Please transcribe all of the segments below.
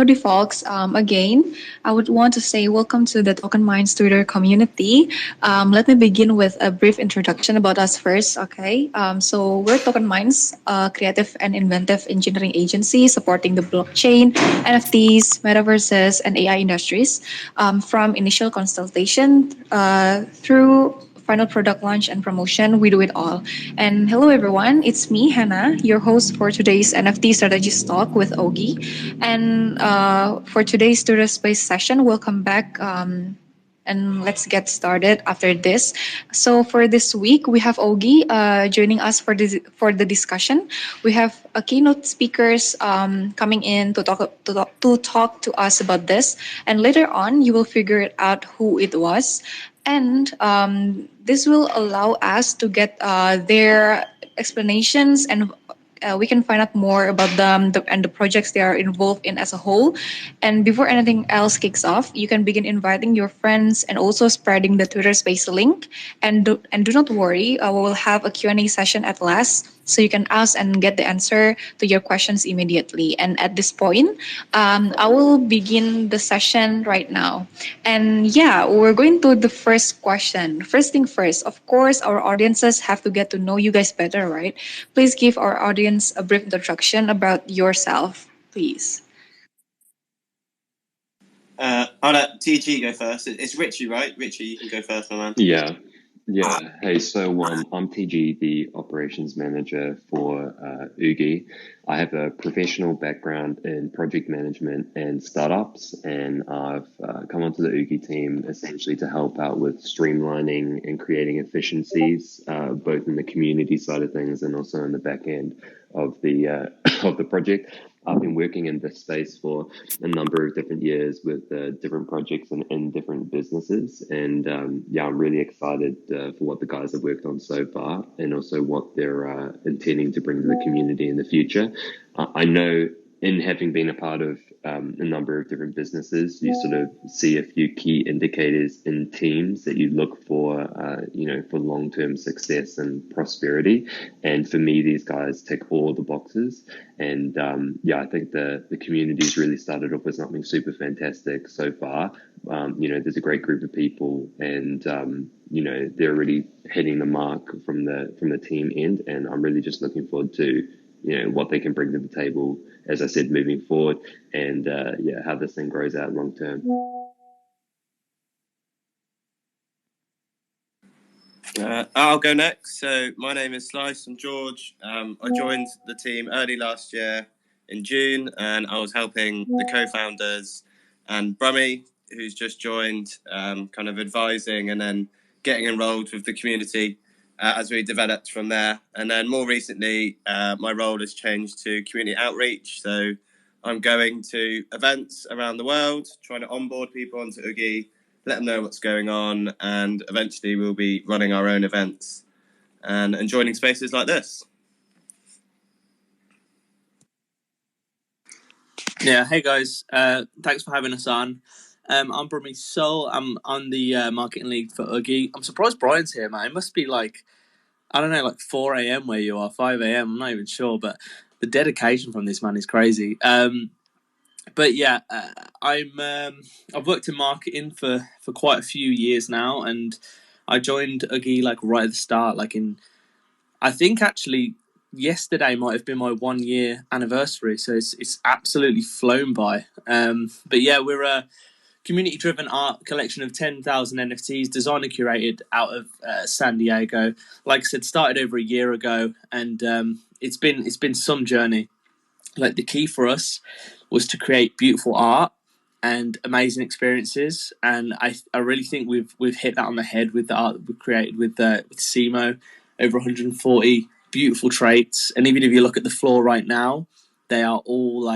howdy, folks. Again, I would want to say welcome to the TokenMinds Twitter community. Let me begin with a brief introduction about us first, okay? So, we're TokenMinds, a creative and inventive engineering agency supporting the blockchain, NFTs, metaverses, and AI industries. From initial consultation through final product launch and promotion, we do it all. And hello, everyone. It's me, Hannah, your host for today's NFT Strategies talk with Oogy. And for today's Twitter Space session, welcome back. And let's get started after this. So for this week, we have Oogy joining us for the discussion. We have a keynote speakers coming in to talk to us about this, and later on, you will figure it out who it was, and this will allow us to get their explanations, and we can find out more about them and the projects they are involved in as a whole. And before anything else kicks off, you can begin inviting your friends and also spreading the Twitter Space link. And do not worry, we will have a Q&A session at last, so you can ask and get the answer to your questions immediately. And at this point, I will begin the session right now. And yeah, we're going to the first question. First thing first, of course, our audiences have to get to know you guys better, right? Please give our audience a brief introduction about yourself, please. I'll let TG go first. It's Richie, right? Richie, you can go first, my man. Yeah. Hey, so I'm TG, the operations manager for Oogy. I have a professional background in project management and startups, and I've come onto the Oogy team essentially to help out with streamlining and creating efficiencies, both in the community side of things and also in the back end of the of the project. I've been working in this space for a number of different years with different projects and in different businesses. And I'm really excited for what the guys have worked on so far and also what they're intending to bring to the community in the future. I know in having been a part of a number of different businesses, you sort of see a few key indicators in teams that you look for, for long-term success and prosperity. And for me, these guys tick all the boxes. And I think the community's really started off with something super fantastic so far. There's a great group of people, and they're really hitting the mark from the team end. And I'm really just looking forward to what they can bring to the table, as I said, moving forward, and how this thing grows out long term. I'll go next. So my name is Slice. I'm George. I joined the team early last year in June, and I was helping the co-founders and Brummy, who's just joined, kind of advising and then getting enrolled with the community as we developed from there. And then more recently, my role has changed to community outreach. So I'm going to events around the world, trying to onboard people onto Oogy, let them know what's going on, and eventually we'll be running our own events and joining spaces like this. Yeah, hey guys, thanks for having us on. I'm Brummy Soul. I'm on the marketing lead for Oogy. I'm surprised Brian's here, man. It must be like 4 a.m. where you are, 5 a.m. I'm not even sure, but the dedication from this man is crazy. But yeah, I've worked in marketing for quite a few years now, and I joined Oogy right at the start, I think actually yesterday might have been my 1 year anniversary, so it's absolutely flown by. But yeah, we're a community-driven art collection of 10,000 NFTs designed and curated out of San Diego. Like I said, started over a year ago, and it's been some journey. The key for us was to create beautiful art and amazing experiences, and I really think we've hit that on the head with the art that we've created with Simo. Over 140 beautiful traits, and even if you look at the floor right now, they are all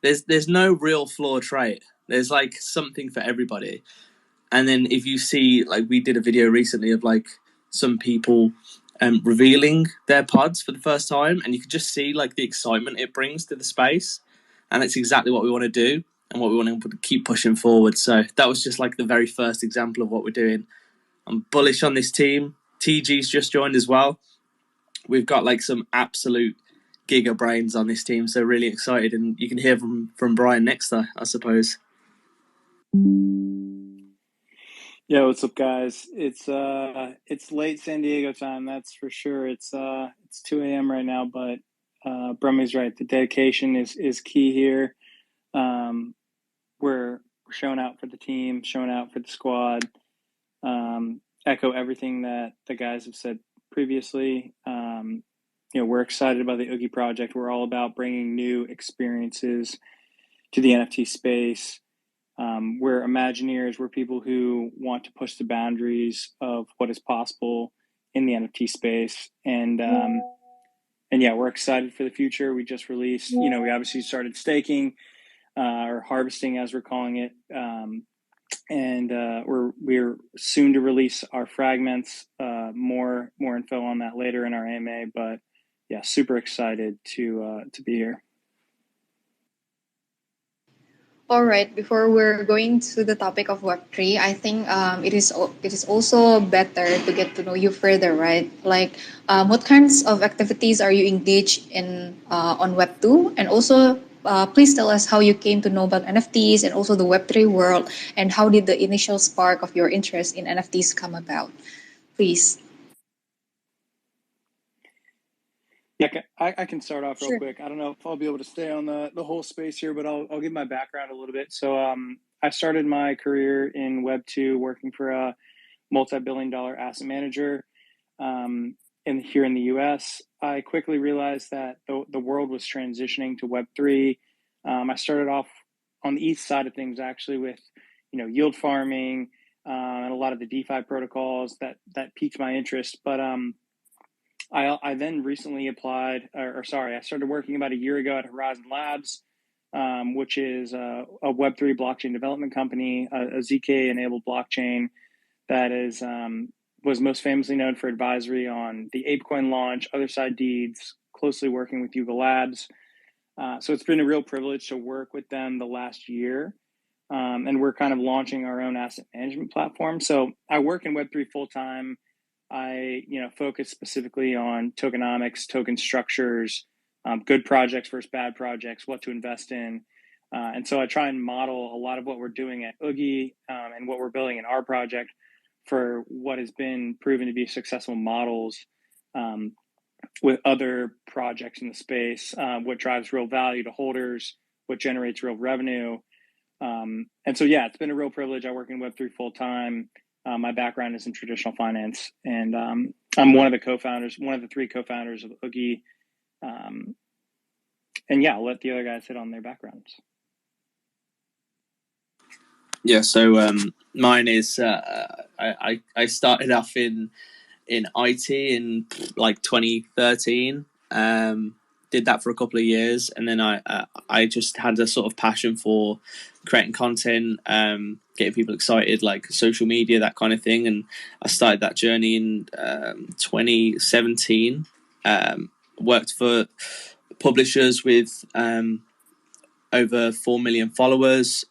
there's no real floor trait. There's something for everybody. And then if you see, we did a video recently of some people revealing their pods for the first time, and you could just see the excitement it brings to the space, and it's exactly what we want to do and what we want to keep pushing forward. So that was just the very first example of what we're doing. I'm bullish on this team. TG's just joined as well. We've got some absolute giga brains on this team, so really excited, and you can hear from Brian next, I suppose. Yeah, what's up, guys? It's late San Diego time, that's for sure. It's 2 a.m. right now, but Brummy's right. The dedication is key here. We're showing out for the team, showing out for the squad. Echo everything that the guys have said previously. We're excited about the Oogy project. We're all about bringing new experiences to the NFT space. We're Imagineers. We're people who want to push the boundaries of what is possible in the NFT space. And yeah, we're excited for the future. We just released, we obviously started staking or harvesting, as we're calling it. And we're soon to release our fragments. More info on that later in our AMA. But yeah, super excited to be here. All right. Before we're going to the topic of Web3, I think it is also better to get to know you further, right? Like, what kinds of activities are you engaged in on Web2, and also please tell us how you came to know about NFTs and also the Web3 world, and how did the initial spark of your interest in NFTs come about? Please. Yeah, I can start off real Sure. quick. I don't know if I'll be able to stay on the whole space here, but I'll give my background a little bit. So I started my career in Web2 working for a multi-billion-dollar asset manager here in the US. I quickly realized that the world was transitioning to Web3. I started off on the east side of things, actually, with yield farming and a lot of the DeFi protocols that piqued my interest. But I then recently I started working about a year ago at Horizon Labs, which is a Web3 blockchain development company, a ZK-enabled blockchain that was most famously known for advisory on the ApeCoin launch, other side deeds, closely working with Yuga Labs. So it's been a real privilege to work with them the last year. And we're kind of launching our own asset management platform. So I work in Web3 full time. I focus specifically on tokenomics, token structures, good projects versus bad projects, what to invest in. And so I try and model a lot of what we're doing at Oogy and what we're building in our project for what has been proven to be successful models with other projects in the space, what drives real value to holders, what generates real revenue. And so, yeah, it's been a real privilege. I work in Web3 full time. My background is in traditional finance, and I'm one of the 3 co-founders of Oogy. And yeah, I'll let the other guys hit on their backgrounds. Yeah, so mine is I started off in IT in like 2013. Did that for a couple of years, and then I just had a sort of passion for creating content, getting people excited, like social media, that kind of thing. And I started that journey in 2017. Worked for publishers with over 4 million followers,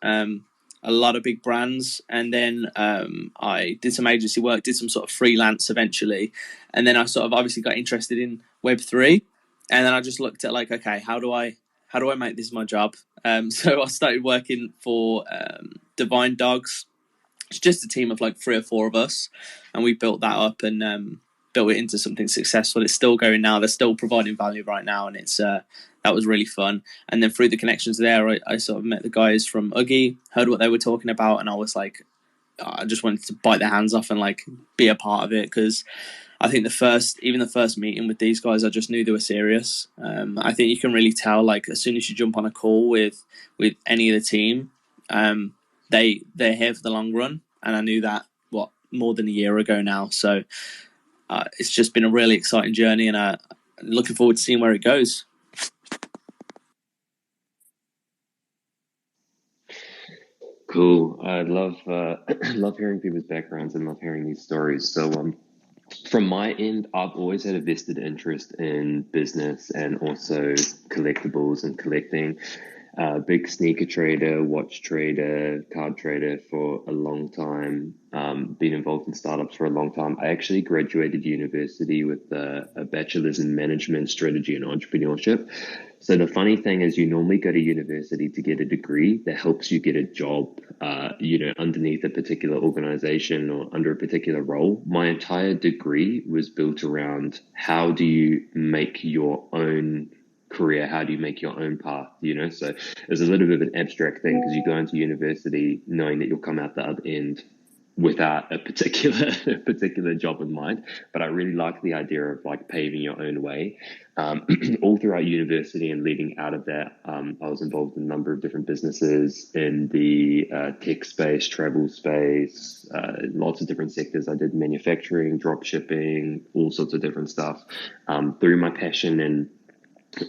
a lot of big brands, and then I did some agency work, did some sort of freelance eventually, and then I sort of obviously got interested in Web3, and then I just looked at like, okay, how do I make this my job? So I started working for Divine Dogs. It's just a team of like 3 or 4 of us, and we built that up and built it into something successful. It's still going now. They're still providing value right now, and it's that was really fun. And then through the connections there, I sort of met the guys from Oogy, heard what they were talking about, and I was like, I just wanted to bite their hands off and like be a part of it, because I think the first meeting with these guys, I just knew they were serious. I think you can really tell, like, as soon as you jump on a call with any of the team, they're here for the long run, and I knew that more than a year ago now. So it's just been a really exciting journey, and I'm looking forward to seeing where it goes. Cool. I love love hearing people's backgrounds and love hearing these stories. So from my end, I've always had a vested interest in business and also collectibles and collecting. big sneaker trader, watch trader, card trader for a long time. Been involved in startups for a long time. I actually graduated university with a bachelor's in management, strategy, and entrepreneurship. So the funny thing is, you normally go to university to get a degree that helps you get a job, underneath a particular organization or under a particular role. My entire degree was built around how do you make your own career, how do you make your own path, so it's a little bit of an abstract thing because you go into university knowing that you'll come out the other end without a particular job in mind. But I really like the idea of like paving your own way. All throughout university and leading out of that, I was involved in a number of different businesses in the tech space, travel space, lots of different sectors. I did manufacturing, drop shipping, all sorts of different stuff. Through my passion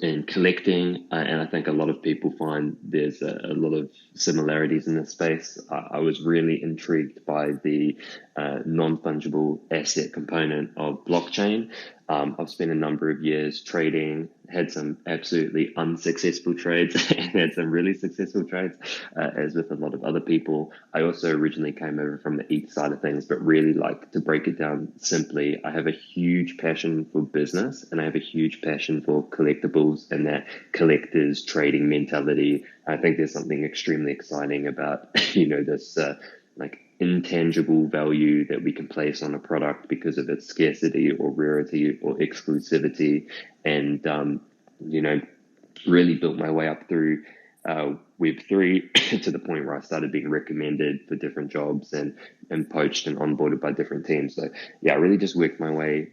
and collecting, and I think a lot of people find there's a lot of similarities in this space. I was really intrigued by the non-fungible asset component of blockchain. I've spent a number of years trading, had some absolutely unsuccessful trades and had some really successful trades, as with a lot of other people. I also originally came over from the ETH side of things, but really, like, to break it down simply, I have a huge passion for business and I have a huge passion for collectibles and that collectors trading mentality. I think there's something extremely exciting about, this like intangible value that we can place on a product because of its scarcity or rarity or exclusivity. And, really built my way up through Web3 to the point where I started being recommended for different jobs and poached and onboarded by different teams. So yeah, I really just worked my way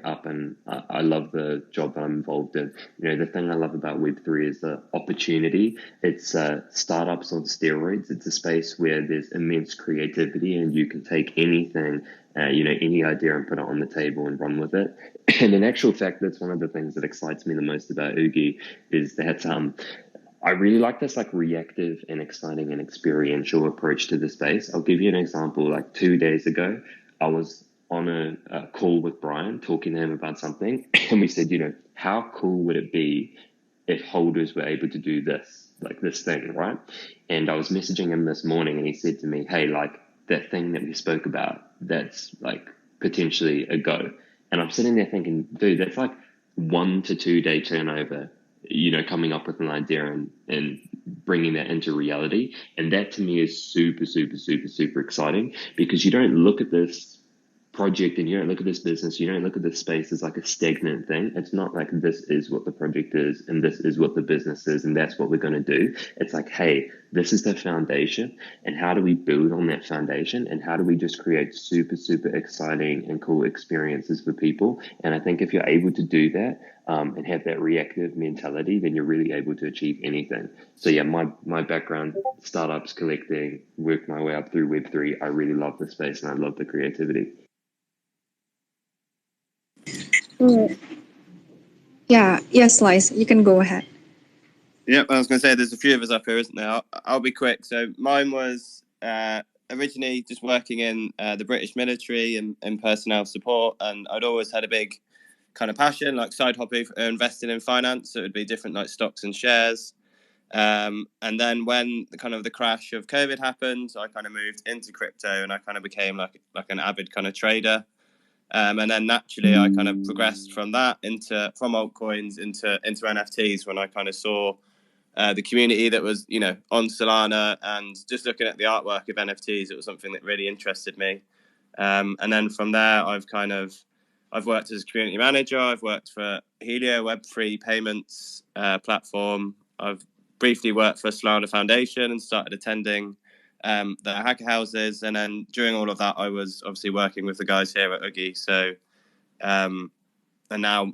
up, and I love the job that I'm involved in. The thing I love about Web3 is the opportunity. It's startups on steroids. It's a space where there's immense creativity and you can take anything, any idea and put it on the table and run with it. And in actual fact, that's one of the things that excites me the most about Oogy is that I really like this like reactive and exciting and experiential approach to the space. I'll give you an example. Like 2 days ago, I was on a call with Brian talking to him about something, and we said, how cool would it be if holders were able to do this, like this thing, right? And I was messaging him this morning and he said to me, hey, like that thing that we spoke about, that's like potentially a go. And I'm sitting there thinking, dude, that's like 1 to 2 day turnover, coming up with an idea and bringing that into reality. And that to me is super, super, super, super exciting, because you don't look at this project and you don't look at this business, you don't look at this space as like a stagnant thing. It's not like this is what the project is and this is what the business is and that's what we're going to do. It's like, hey, this is the foundation, and how do we build on that foundation, and how do we just create super, super exciting and cool experiences for people? And I think if you're able to do that and have that reactive mentality, then you're really able to achieve anything. So yeah, my background, startups, collecting, worked my way up through Web3. I really love the space and I love the creativity. Yeah, yes, Lice, you can go ahead. Yeah, I was going to say there's a few of us up here, isn't there? I'll be quick. So mine was originally just working in the British military and personnel support, and I'd always had a big kind of passion, like side hobby, investing in finance. So it would be different like stocks and shares. And then when the crash of COVID happened, I kind of moved into crypto, and I kind of became like an avid kind of trader. And then naturally, I kind of progressed from that from altcoins into NFTs when I kind of saw the community that was, on Solana, and just looking at the artwork of NFTs, it was something that really interested me. And then from there, I've worked as a community manager. I've worked for Helio, Web3 payments platform. I've briefly worked for Solana Foundation and started attending the hacker houses. And then during all of that, I was obviously working with the guys here at Oogy. So, and now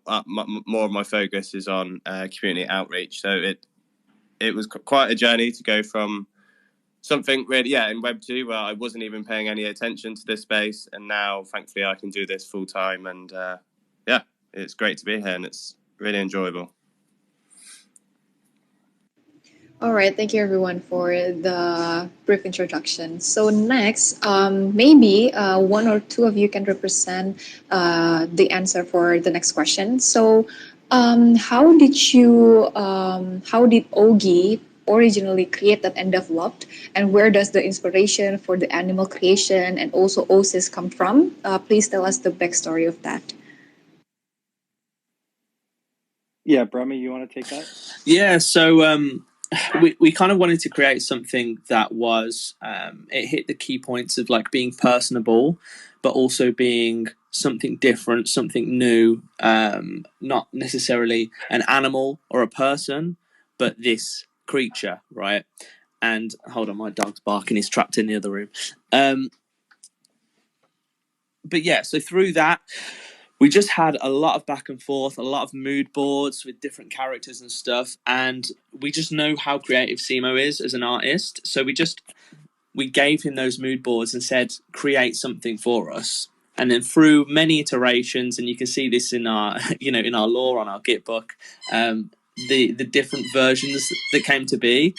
more of my focus is on community outreach. So it was quite a journey to go from something really, in Web2 where I wasn't even paying any attention to this space. And now, thankfully, I can do this full time. And it's great to be here and it's really enjoyable. All right, thank you everyone for the brief introduction. So next, maybe one or two of you can represent the answer for the next question. So how did Oogy originally created and developed, and where does the inspiration for the animal creation and also OSIS come from? Please tell us the backstory of that. Yeah, Brahmi, you want to take that? Yeah, so we kind of wanted to create something that was it hit the key points of like being personable, but also being something different, something new, not necessarily an animal or a person, but this creature, right? And hold on, my dog's barking. He's trapped in the other room. But yeah, so through that, we just had a lot of back and forth, a lot of mood boards with different characters and stuff. And we just know how creative Simo is as an artist. So we gave him those mood boards and said, create something for us. And then through many iterations, and you can see this in our, in our lore on our Git book, the different versions that came to be.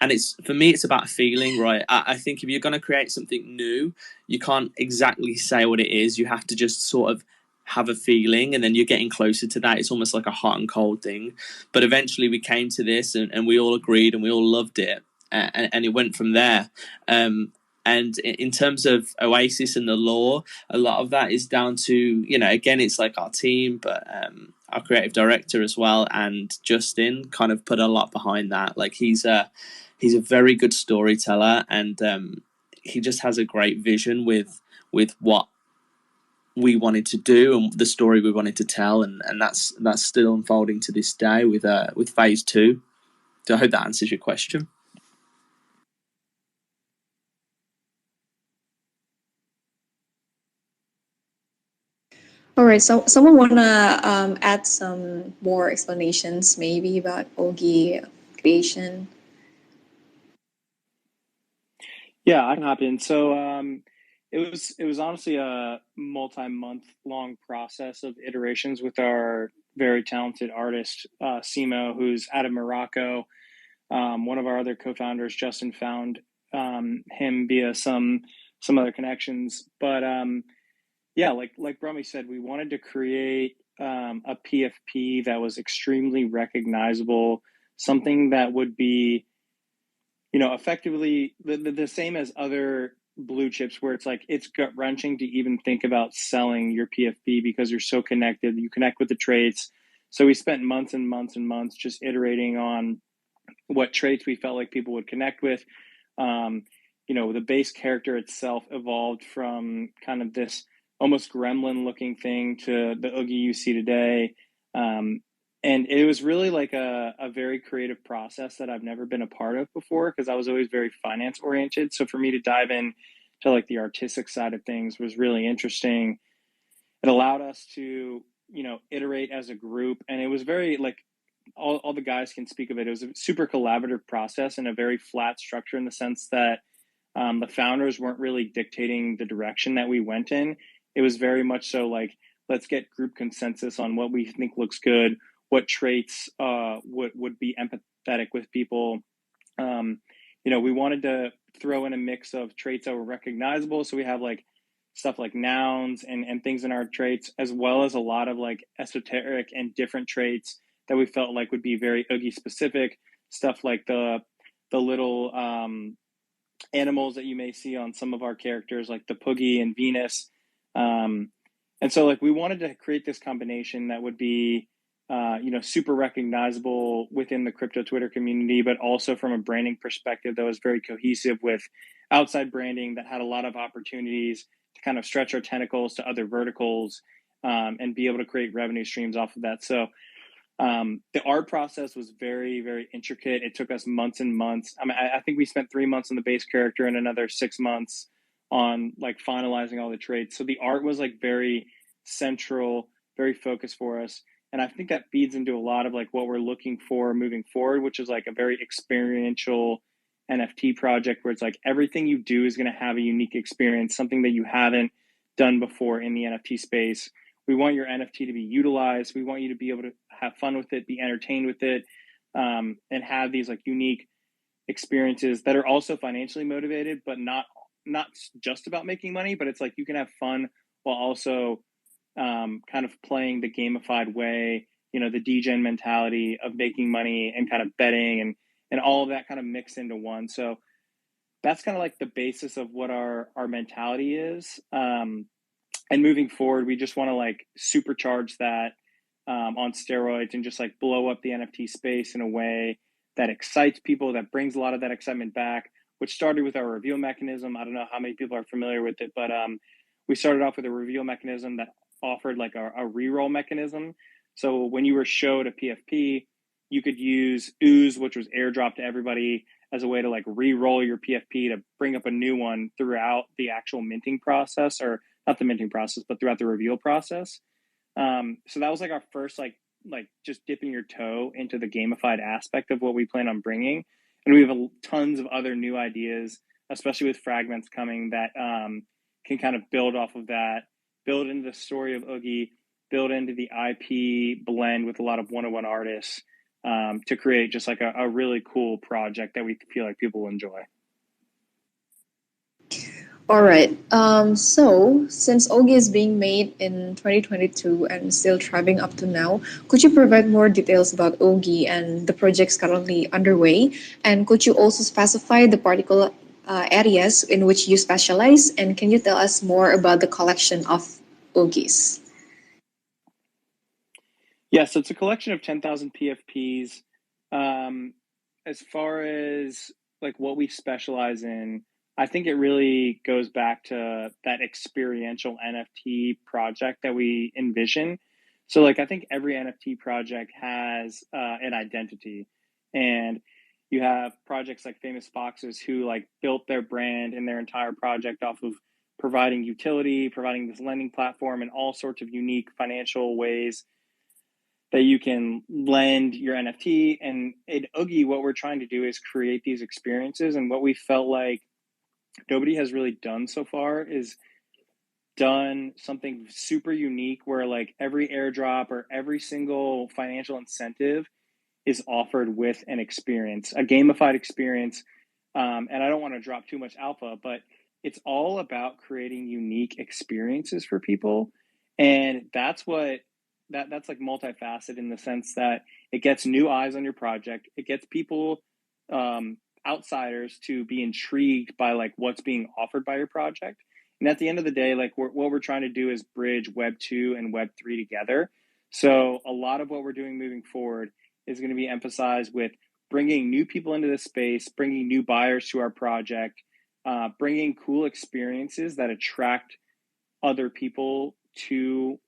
And for me, it's about a feeling, right? I think if you're going to create something new, you can't exactly say what it is. You have to just sort of have a feeling, and then you're getting closer to that. It's almost like a hot and cold thing. But eventually we came to this, and we all agreed, and we all loved it. And it went from there. And in terms of Oasis and the lore, a lot of that is down to, again, it's like our team, but our creative director as well, and Justin kind of put a lot behind that. Like he's a very good storyteller, and he just has a great vision with what we wanted to do and the story we wanted to tell, and that's still unfolding to this day with phase 2. So I hope that answers your question. All right, so someone wanna add some more explanations maybe about Oogy creation? Yeah, I can hop in. So it was honestly a multi-month long process of iterations with our very talented artist Simo, who's out of Morocco. One of our other co-founders, Justin, found him via some other connections. But yeah, like Brummy said, we wanted to create a PFP that was extremely recognizable, something that would be, effectively the same as other blue chips, where it's like it's gut wrenching to even think about selling your PFP because you're so connected. You connect with the traits. So we spent months and months and months just iterating on what traits we felt like people would connect with. The base character itself evolved from kind of this almost gremlin looking thing to the Oogy you see today. And it was really like a very creative process that I've never been a part of before, because I was always very finance oriented. So for me to dive in to like the artistic side of things was really interesting. It allowed us to, iterate as a group. And it was very like, all the guys can speak of it. It was a super collaborative process and a very flat structure, in the sense that the founders weren't really dictating the direction that we went in. It was very much so like, let's get group consensus on what we think looks good, what traits would be empathetic with people. We wanted to throw in a mix of traits that were recognizable. So we have like stuff like nouns and things in our traits, as well as a lot of like esoteric and different traits that we felt like would be very Oogy specific. Stuff like the little animals that you may see on some of our characters, like the Poogie and Venus. And so like we wanted to create this combination that would be super recognizable within the crypto Twitter community, but also from a branding perspective that was very cohesive with outside branding that had a lot of opportunities to kind of stretch our tentacles to other verticals, and be able to create revenue streams off of that. So the art process was very, very intricate. It took us months and months. I mean, I think we spent 3 months on the base character and another 6 months on like finalizing all the traits. So the art was like very central, very focused for us. And I think that feeds into a lot of like what we're looking for moving forward, which is like a very experiential NFT project, where it's like everything you do is going to have a unique experience, something that you haven't done before in the NFT space. We want your NFT to be utilized. We want you to be able to have fun with it, be entertained with it, and have these like unique experiences that are also financially motivated, but not just about making money. But it's like you can have fun while also kind of playing the gamified way, the degen mentality of making money and kind of betting and all of that kind of mixed into one. So that's kind of like the basis of what our mentality is. And moving forward, we just want to like supercharge that on steroids and just like blow up the NFT space in a way that excites people, that brings a lot of that excitement back, which started with our reveal mechanism. I don't know how many people are familiar with it, but we started off with a reveal mechanism that offered like a reroll mechanism. So when you were showed a PFP, you could use Ooze, which was airdropped to everybody, as a way to like re-roll your PFP to bring up a new one throughout the actual minting process, or not the minting process, but throughout the reveal process. So that was like our first like just dipping your toe into the gamified aspect of what we plan on bringing. And we have tons of other new ideas, especially with fragments coming, that can kind of build off of that, build into the story of Oogy, build into the IP blend with a lot of one-on-one artists, to create just like a really cool project that we feel like people will enjoy. All right. So, since Oogy is being made in 2022 and still thriving up to now, could you provide more details about Oogy and the projects currently underway? And could you also specify the particular areas in which you specialize? And can you tell us more about the collection of Oogies? Yeah, so it's a collection of 10,000 PFPs. As far as like what we specialize in, I think it really goes back to that experiential NFT project that we envision. So like I think every NFT project has an identity, and you have projects like Famous Foxes who like built their brand and their entire project off of providing utility, providing this lending platform, and all sorts of unique financial ways that you can lend your NFT. And at Oogy, what we're trying to do is create these experiences. And what we felt like nobody has really done so far is done something super unique where like every airdrop or every single financial incentive is offered with an experience, a gamified experience. And I don't want to drop too much alpha, but it's all about creating unique experiences for people. And that's what that's like multifaceted in the sense that it gets new eyes on your project. It gets people, outsiders, to be intrigued by like what's being offered by your project. And at the end of the day, like what we're trying to do is bridge Web 2 and Web 3 together. So a lot of what we're doing moving forward is going to be emphasized with bringing new people into the space, bringing new buyers to our project, bringing cool experiences that attract other people to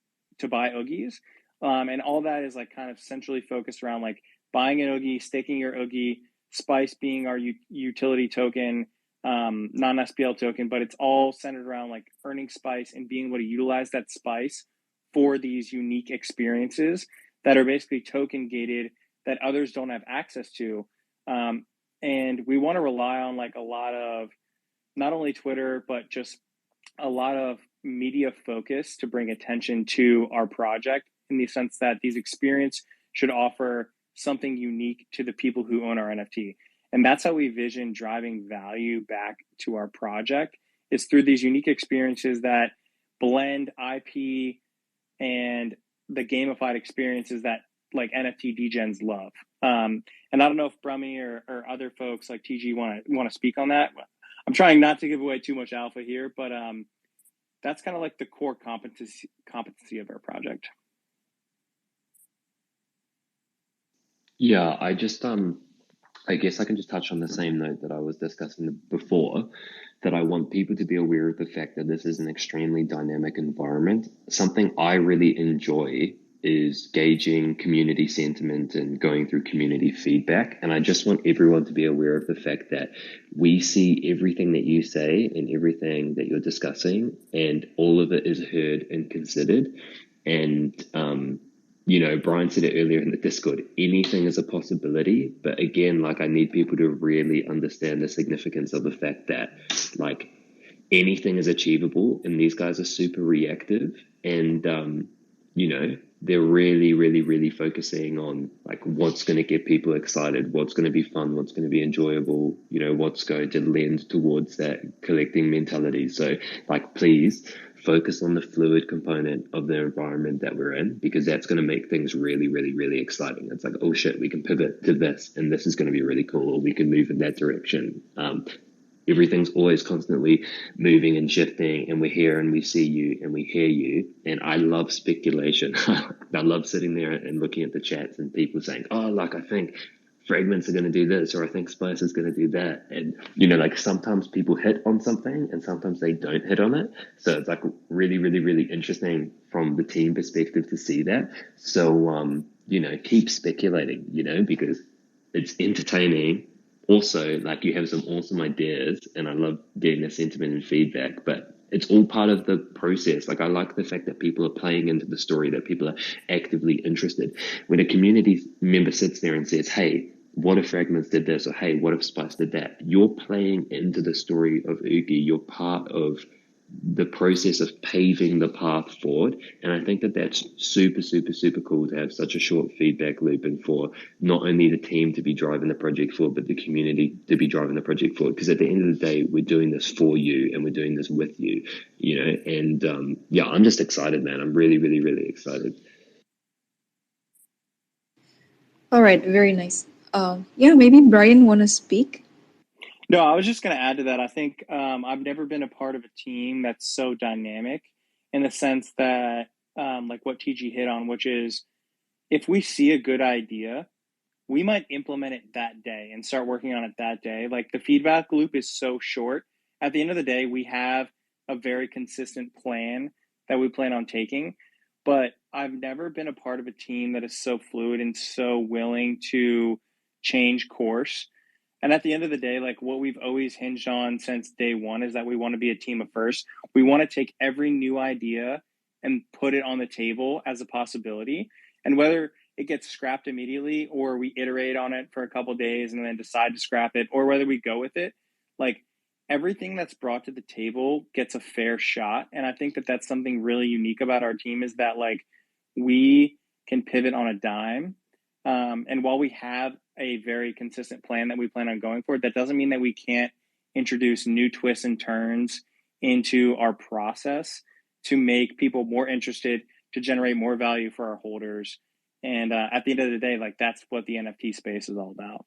buy Oogies. And all that is like kind of centrally focused around like buying an Oogie, staking your Oogie, Spice being our utility token, non-SPL token, but it's all centered around like earning Spice and being able to utilize that Spice for these unique experiences that are basically token gated that others don't have access to. And we want to rely on like a lot of not only Twitter, but just a lot of media focus to bring attention to our project, in the sense that these experiences should offer something unique to the people who own our NFT. And that's how we vision driving value back to our project, is through these unique experiences that blend IP and the gamified experiences that like NFT degens love. And I don't know if Brummy or other folks like TG want to speak on that. I'm trying not to give away too much alpha here, but that's kind of like the core competency of our project. Yeah, I guess I can just touch on the same note that I was discussing before, that I want people to be aware of the fact that this is an extremely dynamic environment. Something I really enjoy is gauging community sentiment and going through community feedback. And I just want everyone to be aware of the fact that we see everything that you say and everything that you're discussing, and all of it is heard and considered. And, Brian said it earlier in the Discord, anything is a possibility. But again, like, I need people to really understand the significance of the fact that like anything is achievable, and these guys are super reactive, and they're really, really, really focusing on like what's going to get people excited, what's going to be fun, what's going to be enjoyable, what's going to lend towards that collecting mentality. So like, please focus on the fluid component of the environment that we're in, because that's going to make things really, really, really exciting. It's like, oh shit, we can pivot to this, and this is going to be really cool, or we can move in that direction. Everything's always constantly moving and shifting, and we're here and we see you and we hear you. And I love speculation. I love sitting there and looking at the chats and people saying, oh, like, I think fragments are going to do this, or I think Spice is going to do that. And, you know, like sometimes people hit on something and sometimes they don't hit on it. So it's like really, really, really interesting from the team perspective to see that. So, you know, keep speculating, you know, because it's entertaining. Also, like, you have some awesome ideas, and I love getting the sentiment and feedback, but it's all part of the process. Like, I like the fact that people are playing into the story, that people are actively interested. When a community member sits there and says, hey, what if Fragments did this? Or hey, what if Spice did that? You're playing into the story of Oogy. You're part of the process of paving the path forward. And I think that that's super, super, super cool to have such a short feedback loop, and for not only the team to be driving the project forward, but the community to be driving the project forward. Because at the end of the day, we're doing this for you and we're doing this with you, you know. And yeah, I'm just excited, man. I'm really, really, really excited. All right, very nice. Yeah, maybe Brian want to speak. No, I was just going to add to that. I think I've never been a part of a team that's so dynamic, in the sense that, like what TG hit on, which is, if we see a good idea, we might implement it that day and start working on it that day. Like, the feedback loop is so short. At the end of the day, we have a very consistent plan that we plan on taking. But I've never been a part of a team that is so fluid and so willing to change course. And at the end of the day, like, what we've always hinged on since day one is that we want to be a team of first. We want to take every new idea and put it on the table as a possibility. And whether it gets scrapped immediately, or we iterate on it for a couple of days and then decide to scrap it, or whether we go with it, like, everything that's brought to the table gets a fair shot. And I think that that's something really unique about our team, is that, like, we can pivot on a dime. And while we have a very consistent plan that we plan on going for, that doesn't mean that we can't introduce new twists and turns into our process to make people more interested, to generate more value for our holders. And at the end of the day, like, that's what the NFT space is all about.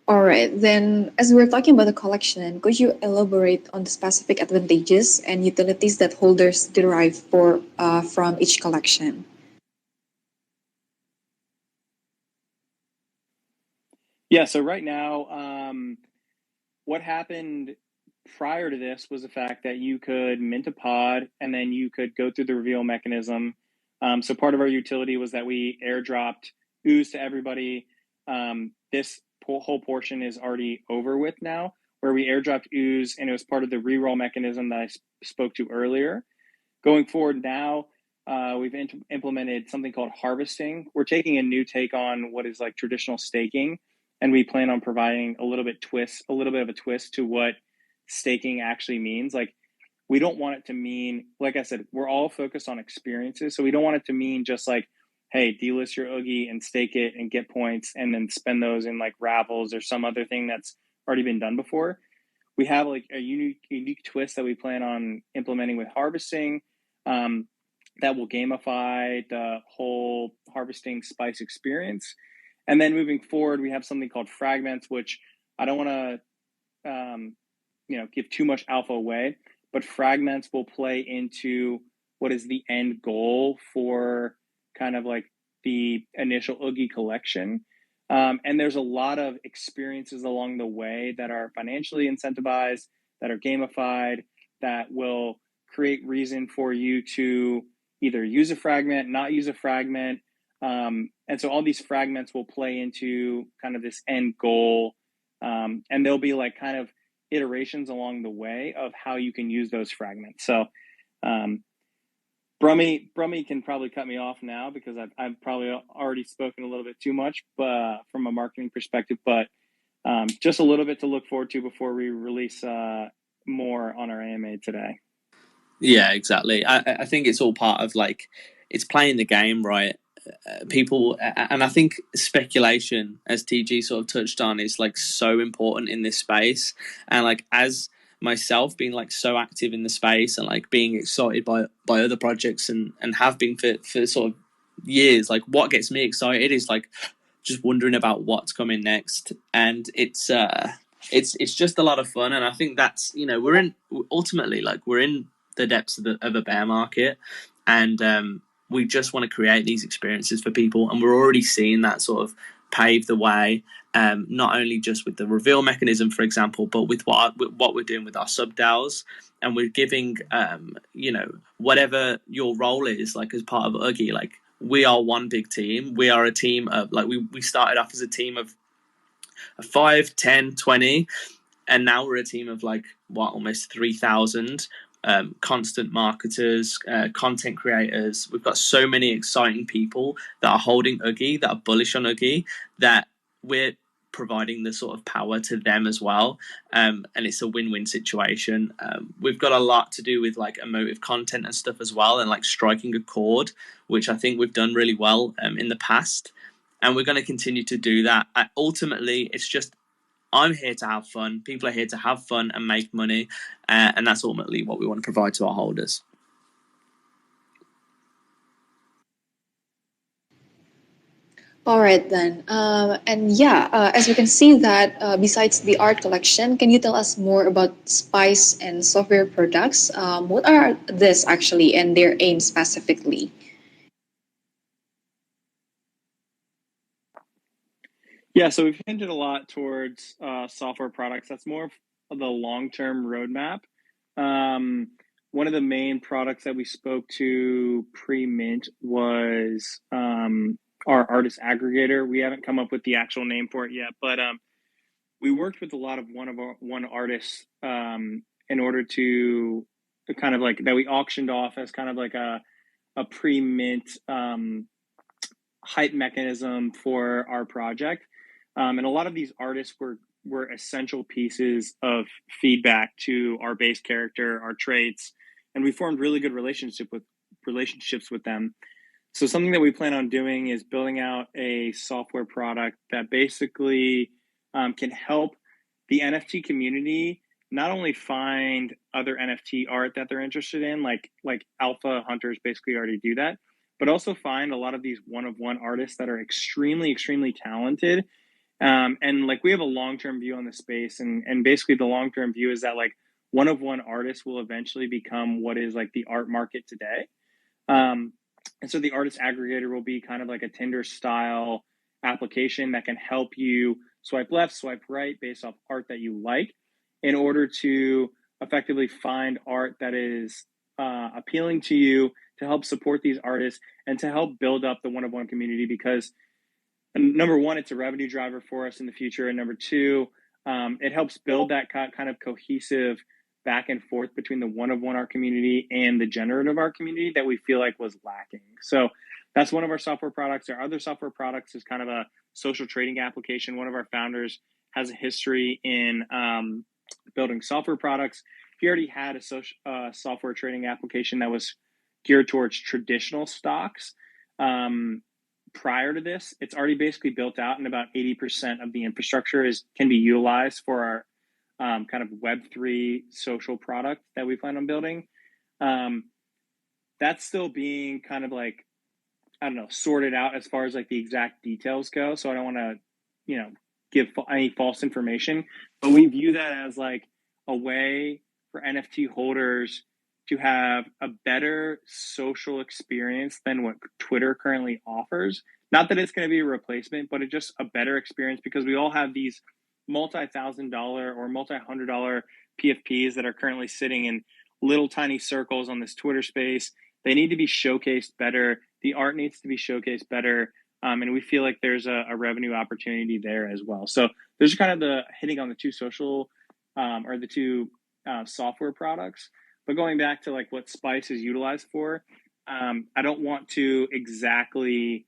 All right, then, as we're talking about the collection, could you elaborate on the specific advantages and utilities that holders derive from each collection? Yeah, so right now, what happened prior to this was the fact that you could mint a pod and then you could go through the reveal mechanism. So part of our utility was that we airdropped ooze to everybody. This whole portion is already over with now, where we airdropped ooze, and it was part of the reroll mechanism that I spoke to earlier. Going forward now, we've implemented something called harvesting. We're taking a new take on what is like traditional staking, and we plan on providing a little bit of a twist to what staking actually means. Like, we don't want it to mean, like I said, we're all focused on experiences. So we don't want it to mean just like, hey, delist your Oogy and stake it and get points and then spend those in like raffles or some other thing that's already been done before. We have like a unique twist that we plan on implementing with harvesting, that will gamify the whole harvesting Spice experience. And then moving forward, we have something called fragments, which I don't want to give too much alpha away, but fragments will play into what is the end goal for kind of like the initial Oogy collection. And there's a lot of experiences along the way that are financially incentivized, that are gamified, that will create reason for you to either use a fragment, not use a fragment. And so all these fragments will play into kind of this end goal. And there'll be like kind of iterations along the way of how you can use those fragments. So Brummy can probably cut me off now, because I've probably already spoken a little bit too much from a marketing perspective, but just a little bit to look forward to before we release more on our AMA today. Yeah, exactly. I think it's all part of, like, it's playing the game, right? People, and I think speculation, as TG sort of touched on, is like so important in this space. And like, as myself being like so active in the space and like being excited by other projects and have been for sort of years, like what gets me excited is like just wondering about what's coming next, and it's just a lot of fun. And I think that's, you know, we're in the depths of a bear market, and we just want to create these experiences for people, and we're already seeing that sort of pave the way, not only just with the reveal mechanism, for example, but with what we're doing with our sub DAOs. And we're giving, you know, whatever your role is, like as part of Oogy, like we are one big team. We are a team of, like, we started off as a team of 5, 10, 20, and now we're a team of like almost 3,000 constant marketers, content creators. We've got so many exciting people that are holding Oogy, that are bullish on Oogy, that we're providing the sort of power to them as well, and it's a win-win situation. We've got a lot to do with like emotive content and stuff as well, and like striking a chord, which I think we've done really well in the past, and we're going to continue to do that. Ultimately, it's just, I'm here to have fun. People are here to have fun and make money, and that's ultimately what we want to provide to our holders. All right then. And yeah, as we can see that besides the art collection, can you tell us more about Spice and software products? What are this actually and their aim specifically? Yeah, so we've hinted a lot towards software products. That's more of the long-term roadmap. One of the main products that we spoke to pre-mint was our artist aggregator. We haven't come up with the actual name for it yet, but we worked with a lot of one artists in order to kind of like that we auctioned off as kind of like a pre-mint hype mechanism for our project. And a lot of these artists were essential pieces of feedback to our base character, our traits, and we formed really good relationships with them. So something that we plan on doing is building out a software product that basically can help the NFT community not only find other NFT art that they're interested in, like alpha hunters basically already do that, but also find a lot of these one-of-one artists that are extremely, extremely talented. And like we have a long-term view on the space, and basically the long-term view is that like one-of-one artists will eventually become what is like the art market today. And so the artist aggregator will be kind of like a Tinder style application that can help you swipe left, swipe right based off art that you like in order to effectively find art that is appealing to you, to help support these artists and to help build up the one-of-one community. Because number one, it's a revenue driver for us in the future. And number two, it helps build that kind of cohesive back and forth between the one-of-one art community and the generative art community that we feel like was lacking. So that's one of our software products. Our other software products is kind of a social trading application. One of our founders has a history in building software products. He already had a software trading application that was geared towards traditional stocks. Prior to this, it's already basically built out, and about 80% of the infrastructure can be utilized for our kind of Web3 social product that we plan on building. That's still being kind of like, I don't know, sorted out as far as like the exact details go. So I don't want to, you know, give any false information, but we view that as like a way for NFT holders to have a better social experience than what Twitter currently offers. Not that it's going to be a replacement, but it's just a better experience because we all have these multi-$1,000 or multi-$100 PFPs that are currently sitting in little tiny circles on this Twitter space. They need to be showcased better. The art needs to be showcased better. And we feel like there's a revenue opportunity there as well. So there's kind of the hitting on the two social or the two software products. But going back to like what Spice is utilized for, I don't want to exactly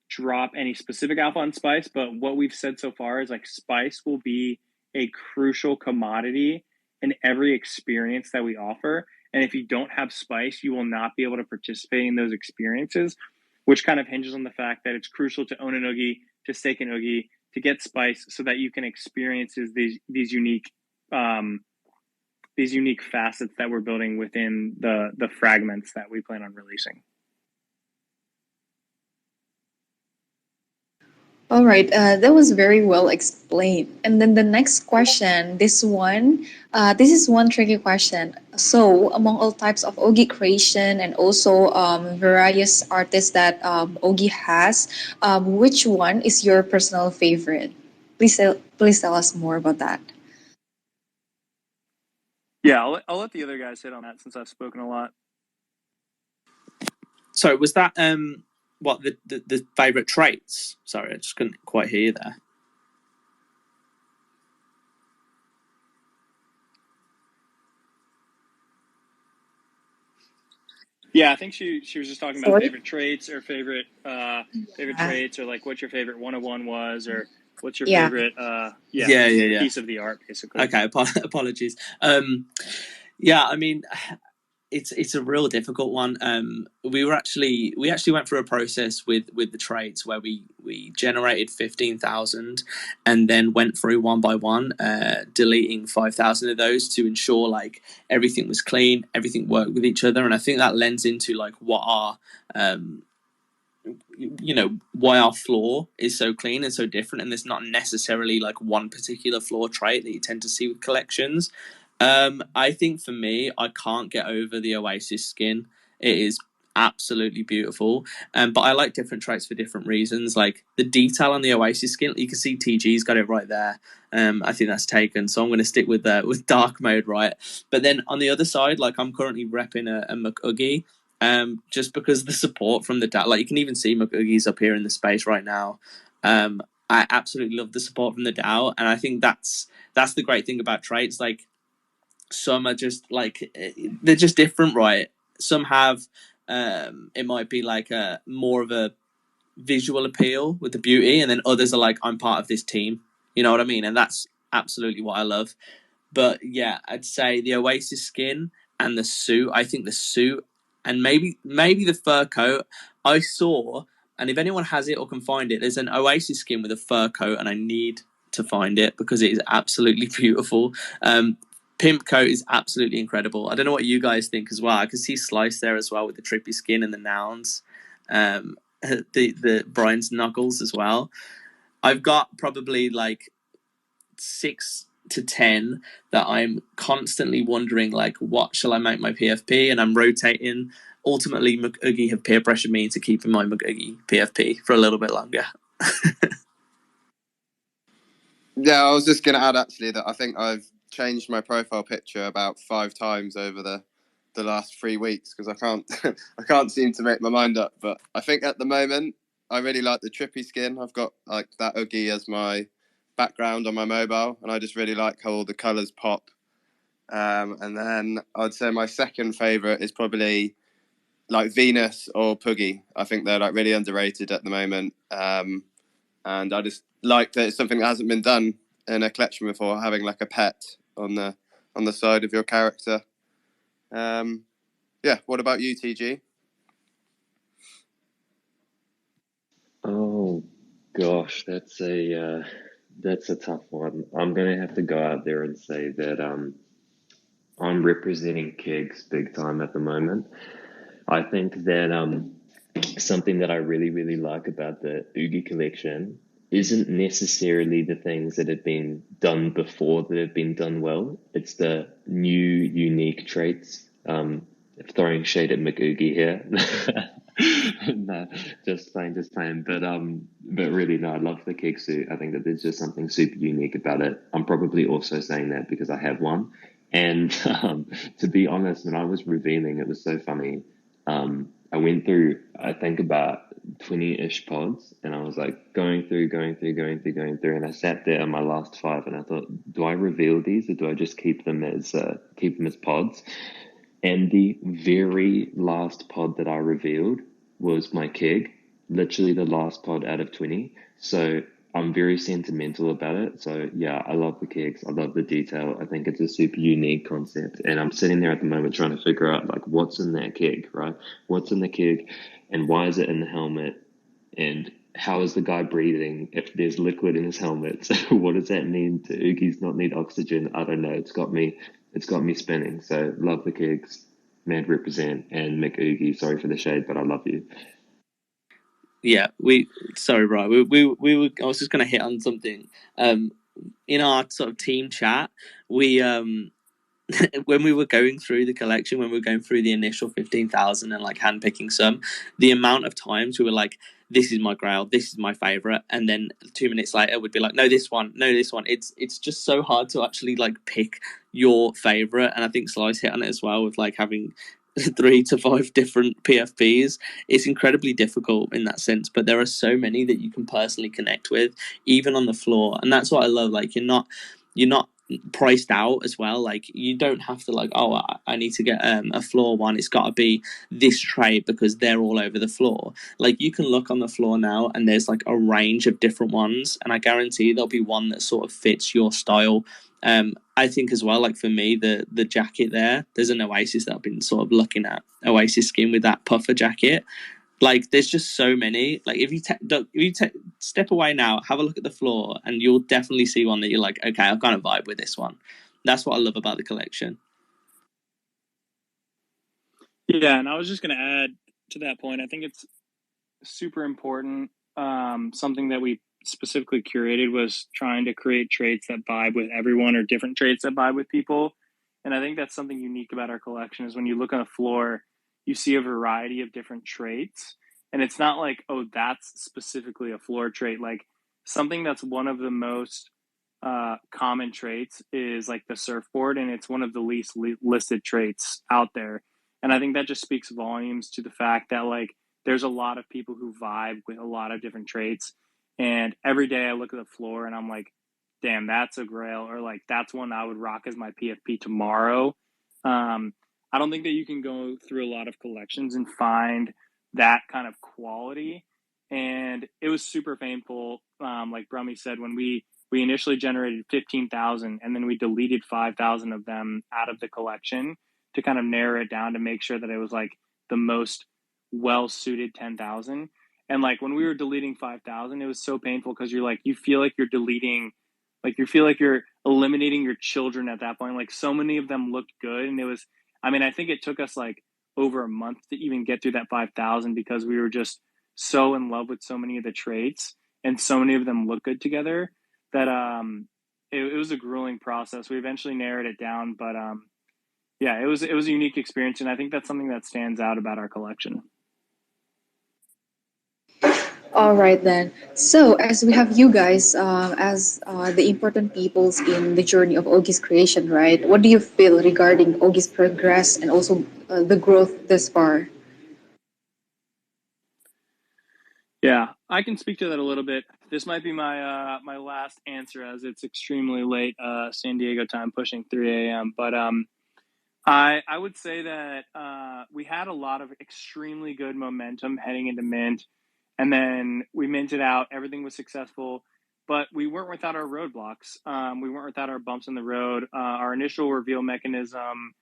drop any specific alpha on Spice, but what we've said so far is like Spice will be a crucial commodity in every experience that we offer. And if you don't have Spice, you will not be able to participate in those experiences, which kind of hinges on the fact that it's crucial to own an Oogy, to stake an Oogy, to get Spice so that you can experience these unique these unique facets that we're building within the fragments that we plan on releasing. All right, that was very well explained. And then the next question, this is one tricky question. So, among all types of Oogy creation and also various artists that Oogy has, which one is your personal favorite? Please tell us more about that. Yeah, I'll let the other guys hit on that since I've spoken a lot. Sorry, was that what the favorite traits? Sorry, I just couldn't quite hear you there. Yeah, I think she was just talking about Sorry? favorite traits or favorite traits, or like what your favorite 101 was, or what's your Yeah. favorite Yeah. piece of the art, basically. Okay, apologies. Yeah, I mean, it's a real difficult one. We actually went through a process with the traits where we generated 15,000 and then went through one by one, deleting 5,000 of those to ensure like everything was clean, everything worked with each other, and I think that lends into like what our why our floor is so clean and so different, and there's not necessarily like one particular floor trait that you tend to see with collections. I think for me, I can't get over the Oasis skin. It is absolutely beautiful. But I like different traits for different reasons. Like the detail on the Oasis skin, you can see TG's got it right there. I think that's taken, so I'm going to stick with dark mode, right? But then on the other side, like I'm currently repping a McOogy, just because the support from the DAO, like you can even see McOogie's up here in the space right now. I absolutely love the support from the DAO, and I think that's the great thing about traits. Like some are just like they're just different, right? Some have it might be like a more of a visual appeal with the beauty, and then others are like I'm part of this team. You know what I mean? And that's absolutely what I love. But yeah, I'd say the Oasis skin and the suit. I think the suit and maybe the fur coat I saw. And if anyone has it or can find it, there's an Oasis skin with a fur coat, and I need to find it because it is absolutely beautiful. Pimp coat is absolutely incredible. I don't know what you guys think as well. I can see Slice there as well with the trippy skin and the nouns. The Brian's knuckles as well. I've got probably like 6 to 10 that I'm constantly wondering like what shall I make my PFP, and I'm rotating. Ultimately McOogie have peer pressured me into keeping my McOogie PFP for a little bit longer. Yeah, I was just going to add actually that I think I've changed my profile picture about 5 times over the last 3 weeks because I can't I can't seem to make my mind up. But I think at the moment I really like the trippy skin. I've got like that Oogy as my background on my mobile, and I just really like how all the colours pop. And then I'd say my second favourite is probably like Venus or Puggy. I think they're like really underrated at the moment. And I just like that it's something that hasn't been done in a collection before, having like a pet on the side of your character. Yeah, what about you, TG? Oh gosh, that's a tough one. I'm gonna have to go out there and say that I'm representing kegs big time at the moment. I think that something that I really, really like about the Oogy collection isn't necessarily the things that have been done before that have been done well. It's the new, unique traits. Throwing shade at McOogie here. No, just playing. But really, no, I love the keg suit. I think that there's just something super unique about it. I'm probably also saying that because I have one. And to be honest, when I was revealing, it was so funny. I went through, I think about 20-ish pods, and I was like going through, and I sat there on my last 5, and I thought, do I reveal these or do I just keep them as pods? And the very last pod that I revealed was my keg, literally the last pod out of 20. So I'm very sentimental about it. So yeah, I love the kegs. I love the detail. I think it's a super unique concept. And I'm sitting there at the moment trying to figure out like what's in that keg, right? What's in the keg and why is it in the helmet? And how is the guy breathing if there's liquid in his helmet? So what does that mean? Do Oogies not need oxygen? I don't know. It's got me it's got me spinning. So love the gigs, mad represent, and Mick Oogy. Sorry for the shade, but I love you. Yeah, sorry, bro. We were. I was just gonna hit on something. In our sort of team chat, we when we were going through the collection, when we were going through the initial 15,000 and like handpicking some, the amount of times we were like, "This is my grail. This is my favorite," and then 2 minutes later, we'd be like, "No, this one. No, this one." It's just so hard to actually like pick your favorite, and I think Slice hit on it as well with like having 3 to 5 different PFPs. It's incredibly difficult in that sense, but there are so many that you can personally connect with, even on the floor, and that's what I love. Like you're not priced out as well. Like you don't have to like, oh, I need to get a floor one. It's got to be this trade because they're all over the floor. Like you can look on the floor now, and there's like a range of different ones, and I guarantee there'll be one that sort of fits your style. I think as well, like for me, the jacket there's an Oasis that I've been sort of looking at, Oasis skin with that puffer jacket. Like there's just so many. Like if you step away now, have a look at the floor, and you'll definitely see one that you're like, okay, I've got a vibe with this one. That's what I love about the collection. Yeah, and I was just going to add to that point. I think it's super important. Something that we specifically curated was trying to create traits that vibe with everyone, or different traits that vibe with people. And I think that's something unique about our collection is when you look on the floor, you see a variety of different traits. And it's not like, oh, that's specifically a floor trait. Like something that's one of the most common traits is like the surfboard, and it's one of the least listed traits out there. And I think that just speaks volumes to the fact that like there's a lot of people who vibe with a lot of different traits. And every day I look at the floor and I'm like, damn, that's a grail, or like that's one I would rock as my PFP tomorrow. I don't think that you can go through a lot of collections and find that kind of quality. And it was super painful. Like Brummy said, when we initially generated 15,000 and then we deleted 5,000 of them out of the collection to kind of narrow it down to make sure that it was like the most well suited 10,000. And like when we were deleting 5,000, it was so painful because you're like, you feel like you're deleting, like you feel like you're eliminating your children at that point. Like so many of them looked good. And it was, I mean, I think it took us like over a month to even get through that 5,000 because we were just so in love with so many of the traits and so many of them look good together that it was a grueling process. We eventually narrowed it down, but yeah, it was a unique experience, and I think that's something that stands out about our collection. All right then. So as we have you guys as the important peoples in the journey of Ogi's creation, right? What do you feel regarding Ogi's progress and also the growth thus far? Yeah, I can speak to that a little bit. This might be my my last answer as it's extremely late San Diego time, pushing 3 a.m. But I would say that we had a lot of extremely good momentum heading into mint, and then we minted out. Everything was successful, but we weren't without our roadblocks. We weren't without our bumps in the road. Our initial reveal mechanism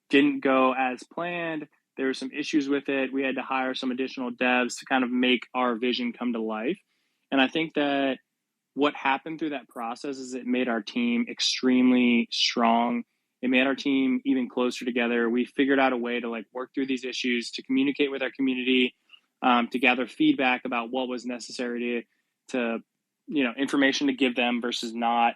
didn't go as planned. There were some issues with it. We had to hire some additional devs to kind of make our vision come to life. And I think that what happened through that process is it made our team extremely strong. It made our team even closer together. We figured out a way to like work through these issues, to communicate with our community, to gather feedback about what was necessary to information to give them versus not.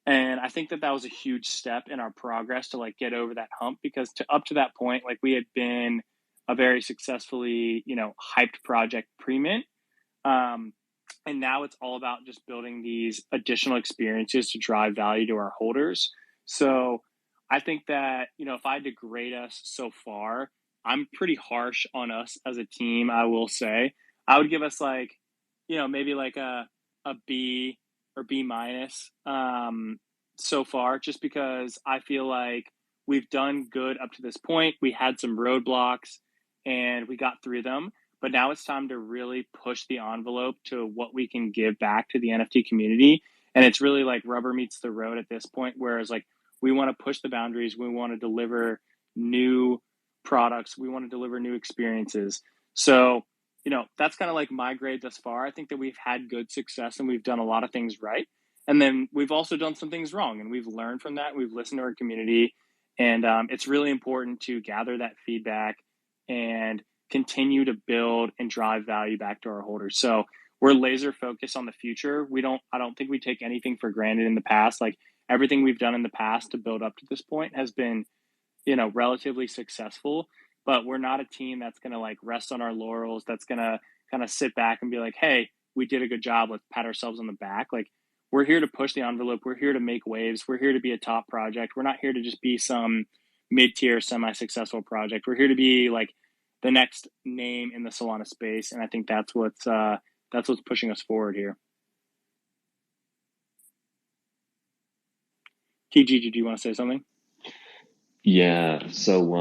And I think that that was a huge step in our progress to like get over that hump, because up to that point, like we had been a very successfully, hyped project pre-mint. And now it's all about just building these additional experiences to drive value to our holders. So I think that, if I had to grade us so far, I'm pretty harsh on us as a team, I will say. I would give us like, maybe like a B or B minus so far, just because I feel like we've done good up to this point. We had some roadblocks and we got through them. But now it's time to really push the envelope to what we can give back to the NFT community. And it's really like rubber meets the road at this point, whereas like we want to push the boundaries. We want to deliver new products. We want to deliver new experiences. So, that's kind of like my grade thus far. I think that we've had good success and we've done a lot of things right. And then we've also done some things wrong, and we've learned from that. We've listened to our community, and it's really important to gather that feedback and continue to build and drive value back to our holders. So we're laser focused on the future. I don't think we take anything for granted in the past. Like everything we've done in the past to build up to this point has been, relatively successful, but we're not a team that's going to like rest on our laurels. That's going to kind of sit back and be like, hey, we did a good job. Let's pat ourselves on the back. Like we're here to push the envelope. We're here to make waves. We're here to be a top project. We're not here to just be some mid-tier, semi-successful project. We're here to be like the next name in the Solana space. And I think that's what's pushing us forward here. TG, did you want to say something? Yeah, so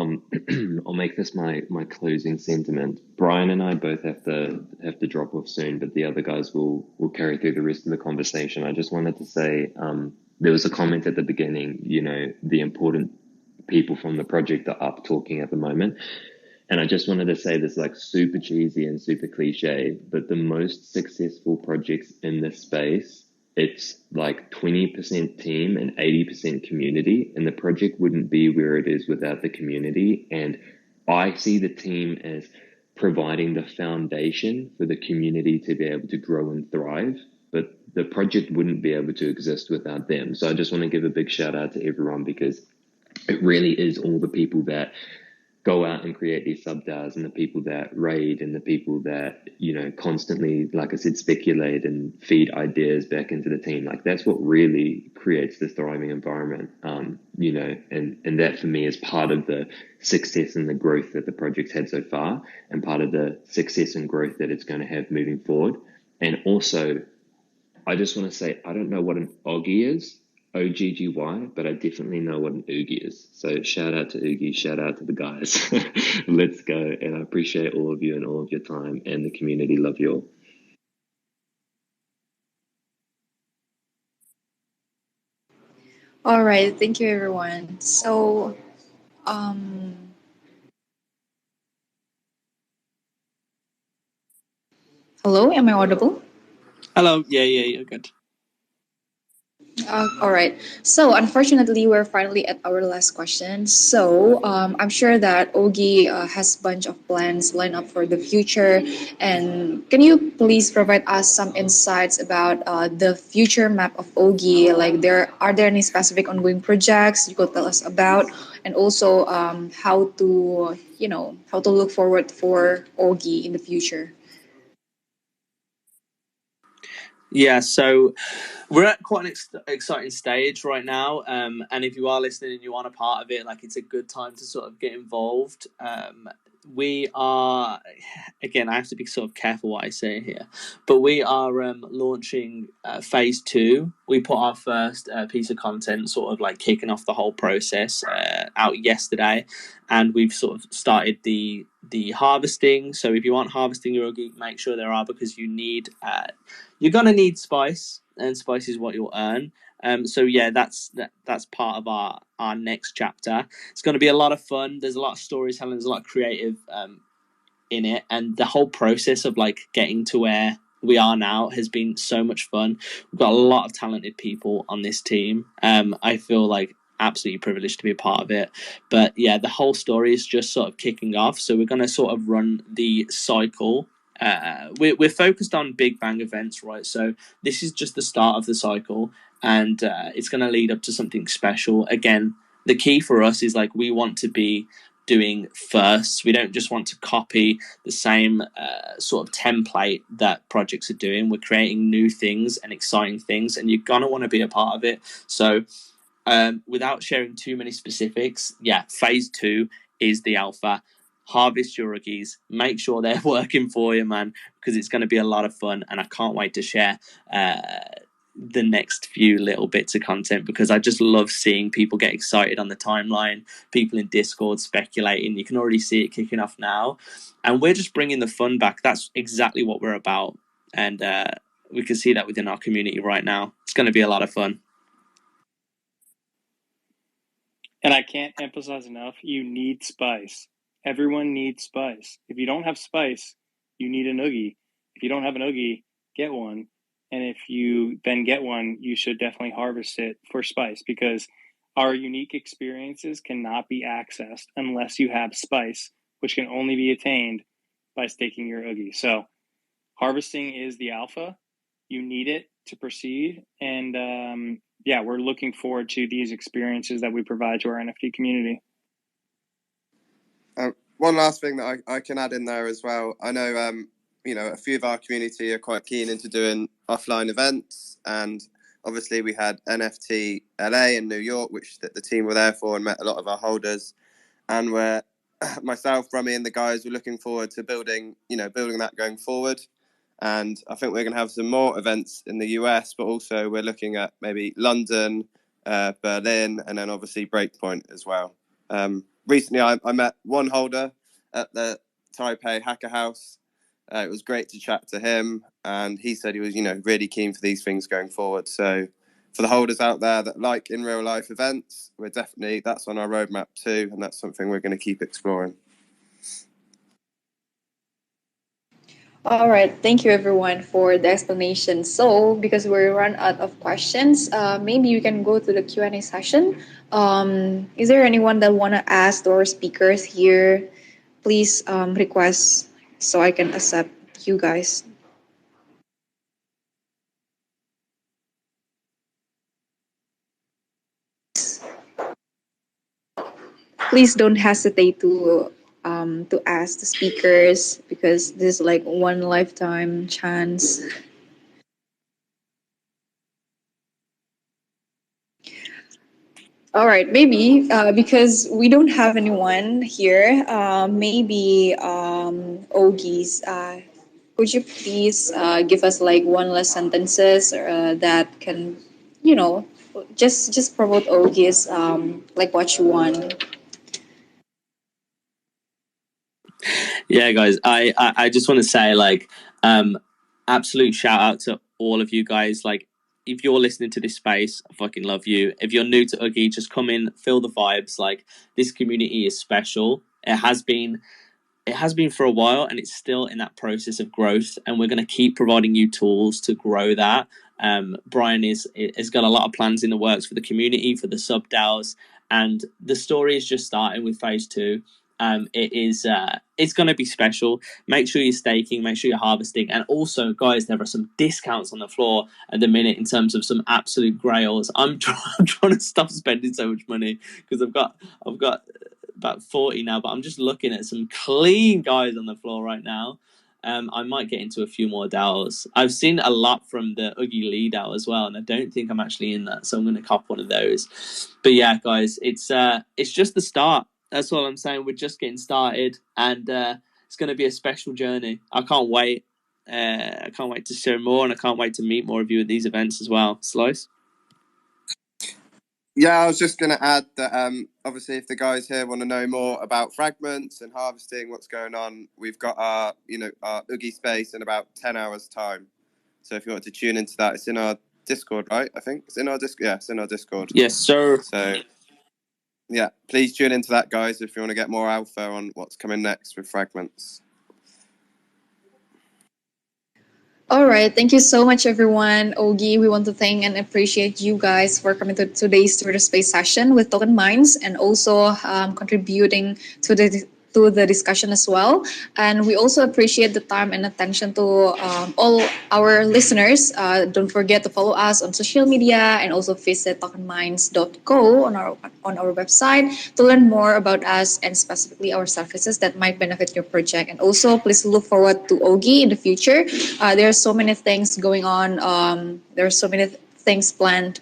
I'll make this my closing sentiment. Brian and I both have to drop off soon, but the other guys will carry through the rest of the conversation. I just wanted to say there was a comment at the beginning, the important people from the project are up talking at the moment. And I just wanted to say this like super cheesy and super cliche, but the most successful projects in this space, it's like 20% team and 80% community. And the project wouldn't be where it is without the community. And I see the team as providing the foundation for the community to be able to grow and thrive. But the project wouldn't be able to exist without them. So I just want to give a big shout out to everyone, because it really is all the people that go out and create these sub-DAOs, and the people that raid, and the people that, constantly, like I said, speculate and feed ideas back into the team. Like that's what really creates this thriving environment, and that for me is part of the success and the growth that the project's had so far, and part of the success and growth that it's going to have moving forward. And also, I just want to say, I don't know what an Oogy is, OGGY, but I definitely know what an Oogy is. So shout out to Oogy, shout out to the guys. Let's go. And I appreciate all of you and all of your time, and the community. Love you all. All right, thank you, everyone. So, hello, am I audible? Hello. Yeah, you're good. All right. So, unfortunately, we're finally at our last question. So, I'm sure that Ogi has a bunch of plans lined up for the future. And can you please provide us some insights about the future map of Ogi? Like, are there any specific ongoing projects you could tell us about? And also, how to look forward for Ogi in the future? Yeah, so we're at quite an exciting stage right now, and if you are listening and you want a part of it, like it's a good time to sort of get involved. We are, again, I have to be sort of careful what I say here, but we are launching phase 2. We put our first piece of content, sort of like kicking off the whole process, out yesterday, and we've sort of started the harvesting. So if you want harvesting your Oogy, make sure there are, because you're gonna need spice, and spice is what you'll earn. So yeah, that's part of our next chapter. It's going to be a lot of fun. There's a lot of storytelling. There's a lot of creative in it, and the whole process of like getting to where we are now has been so much fun. We've got a lot of talented people on this team. I feel like absolutely privileged to be a part of it. But yeah, the whole story is just sort of kicking off. So we're going to sort of run the cycle. We're focused on big bang events, right? So this is just the start of the cycle, and it's going to lead up to something special. Again, the key for us is like we want to be doing first. We don't just want to copy the same sort of template that projects are doing. We're creating new things and exciting things, and you're going to want to be a part of it. So without sharing too many specifics, yeah, phase 2 is the alpha. Harvest your Oogies, make sure they're working for you, man, because it's going to be a lot of fun, and I can't wait to share the next few little bits of content, because I just love seeing people get excited on the timeline, people in Discord speculating. You can already see it kicking off now, and we're just bringing the fun back. That's exactly what we're about, and we can see that within our community right now. It's going to be a lot of fun. And I can't emphasize enough, you need spice. Everyone needs spice. If you don't have spice, you need an Oogy. If you don't have an Oogy, get one. And if you then get one, you should definitely harvest it for spice, because our unique experiences cannot be accessed unless you have spice, which can only be attained by staking your Oogy. So harvesting is the alpha. You need it to proceed. And yeah, we're looking forward to these experiences that we provide to our NFT community. One last thing that I can add in there as well. I know, a few of our community are quite keen into doing offline events, and obviously we had NFT LA in New York, which the team were there for and met a lot of our holders, and we're myself, Brummy, and the guys were looking forward to building that going forward. And I think we're going to have some more events in the US, but also we're looking at maybe London, Berlin, and then obviously Breakpoint as well. Recently, I met one holder at the Taipei Hacker House. It was great to chat to him, and he said he was, really keen for these things going forward. So for the holders out there that like in real life events, that's on our roadmap too, and that's something we're going to keep exploring. All right, thank you everyone for the explanation. So, because we run out of questions, maybe you can go to the Q&A session. Is there anyone that want to ask our speakers here? Please request so I can accept you guys. Please don't hesitate to ask the speakers, because this is like one lifetime chance. All right, maybe because we don't have anyone here, maybe Ogis, could you please give us like one last sentences that can, you know, just promote Ogis, like what you want. Yeah, guys, I just want to say, like, absolute shout out to all of you guys. Like, if you're listening to this space, I fucking love you. If you're new to Oogy, just come in, feel the vibes. Like, this community is special. It has been for a while, and it's still in that process of growth, and we're going to keep providing you tools to grow that. Brian has got a lot of plans in the works for the community, for the sub DAOs, and the story is just starting with phase 2. It's going to be special. Make sure you're staking, make sure you're harvesting, and also, guys, there are some discounts on the floor at the minute in terms of some absolute grails. I'm trying to stop spending so much money because I've got about 40 now, but I'm just looking at some clean guys on the floor right now. I might get into a few more DAOs. I've seen a lot from the Oogy Lee DAO as well, and I don't think I'm actually in that, so I'm going to cop one of those. But yeah, guys, it's just the start. That's all I'm saying. We're just getting started, and it's going to be a special journey. I can't wait. I can't wait to share more, and I can't wait to meet more of you at these events as well. Slice? Yeah, I was just going to add that obviously if the guys here want to know more about fragments and harvesting, what's going on, we've got our Oogy space in about 10 hours time. So if you want to tune into that, it's in our Discord, right? I think it's in our Discord. Yeah, it's in our Discord. Yes, sir. So yeah, please tune into that, guys, if you want to get more alpha on what's coming next with fragments. All right. Thank you so much, everyone. Oogy, we want to thank and appreciate you guys for coming to today's Twitter Space session with TokenMinds, and also contributing to the discussion as well. And we also appreciate the time and attention to all our listeners. Don't forget to follow us on social media, and also visit tokenminds.co on our website to learn more about us and specifically our services that might benefit your project. And also, please look forward to Oogy in the future. There are so many things going on. There are so many things planned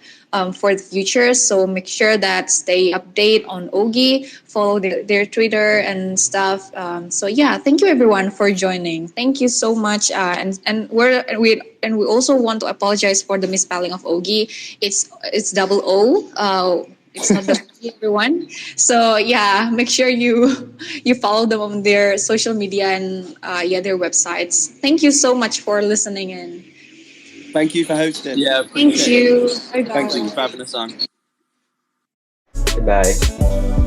for the future. So make sure that stay update on Oogy, follow their Twitter and stuff. So yeah, thank you everyone for joining. Thank you so much. And we also want to apologize for the misspelling of Oogy. It's double O. It's not the everyone. So yeah, make sure you follow them on their social media and their websites. Thank you so much for listening in. Thank you for hosting. Yeah, Thank you. Thank you for having us on. Goodbye.